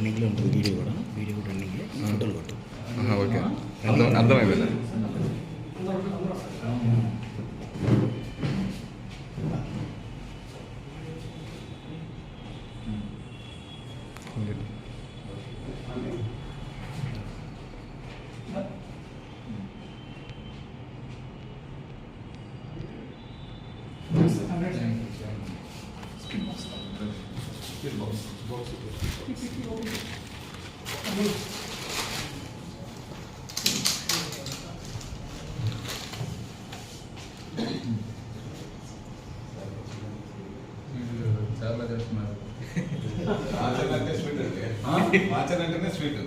రన్నింగ్లో ఉంటుంది వీడియో కూడా రన్నింగ్ ఫోటోలు కొట్టు. ఓకే, అర్థమైపోయింది. చాలా చేస్తున్నారు. మార్చాలంటేనే స్వీట్.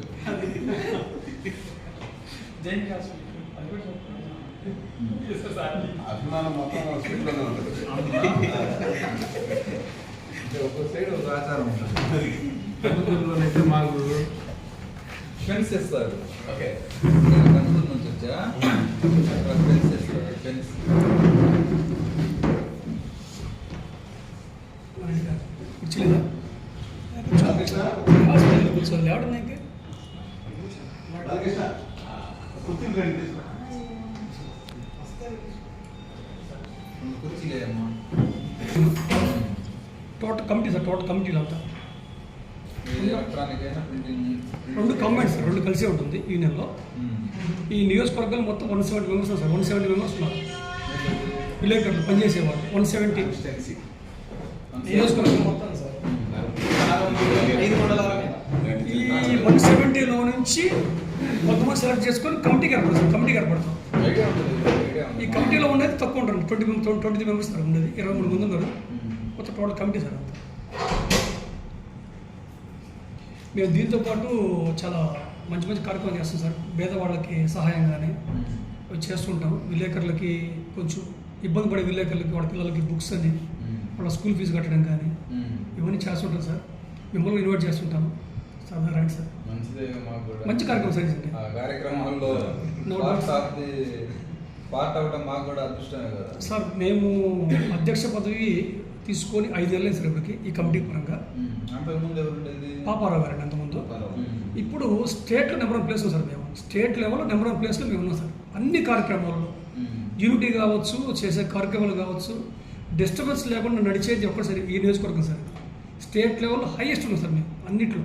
అభిమానం మొత్తం స్వీట్లోనే ఉంటుంది. ఒక సైడ్ ఒక ఆచారం ఉంటుంది. కనుకూరులోనైతే మాకు పెన్స్ ఇస్తారు. ఓకే, కనుకూరు నుంచి వచ్చా అక్కడ పెన్స్ ఇస్తారు. పెన్స్ కూర్చోలేదా కూర్చోలేదు ఎవడన్నా ఇంకా కుర్చీలే అమ్మా. టోటల్ కమిటీ సార్, టోటల్ కమిటీలు అంతా ఎలక్ట్రానిక్ అయినా ప్రింటింగ్ రెండు కంబైన్స్ సార్, రెండు కలిసే ఉంటుంది యూనియన్లో. ఈ నియోజకవర్గాలు మొత్తం 170 మెంబర్స్ సార్. 170 మెంబర్స్ ఉన్నారు విలేకరులు పనిచేసేవాళ్ళు. 170 నియోజకవర్గం మొత్తం సార్. ఈ 170లో నుంచి కొంతమంది సెలెక్ట్ చేసుకొని కమిటీకి ఏర్పడతాం. ఐడియా ఉంటుంది. ఈ కమిటీలో ఉండేది తక్కువ ఉంటారు. 20 మెంబర్స్ సార్ ఉండేది. 23 మంది ఉన్నారు మొత్తం టోటల్ కమిటీ సార్ అంతా. మేము దీంతో పాటు చాలా మంచి మంచి కార్యక్రమాలు చేస్తాం సార్. పేదవాళ్ళకి సహాయంగానే చేస్తుంటాం. విలేకరులకి కొంచెం ఇబ్బంది పడే విలేకరులకి, వాళ్ళ పిల్లలకి బుక్స్ అని, వాళ్ళ స్కూల్ ఫీజు కట్టడం కానీ ఇవన్నీ చేస్తుంటాం సార్. మిమ్మల్ని ఇన్వైట్ చేస్తుంటాము సార్. రండి సార్, మంచి కార్యక్రమం సార్. కార్యక్రమాల్లో పార్ట్ అవడం మాకు కూడా అదృష్టమే కదా సార్. మేము అధ్యక్ష పదవి తీసుకొని 5 ఏళ్ళు సార్ ఇప్పటికి ఈ కమిటీ పరంగా. అంతకుముందు ఎవరు ఉండేది? పాపారావు గారండి అంతకుముందు. ఇప్పుడు స్టేట్లో నెంబర్ 1 ప్లేస్ సార్. మేము స్టేట్ లెవెల్లో నెంబర్ 1 ప్లేస్లో మేము ఉన్నాం సార్. అన్ని కార్యక్రమాల్లో యూనిటీ కావచ్చు, చేసే కార్యక్రమాలు కావచ్చు, డిస్టర్బెన్స్ లేకుండా నడిచేది ఒక్కసారి ఈ నియోజకవర్గం సార్. స్టేట్ లెవెల్లో హైయెస్ట్ ఉన్నాం సార్ మేము అన్నిట్లో.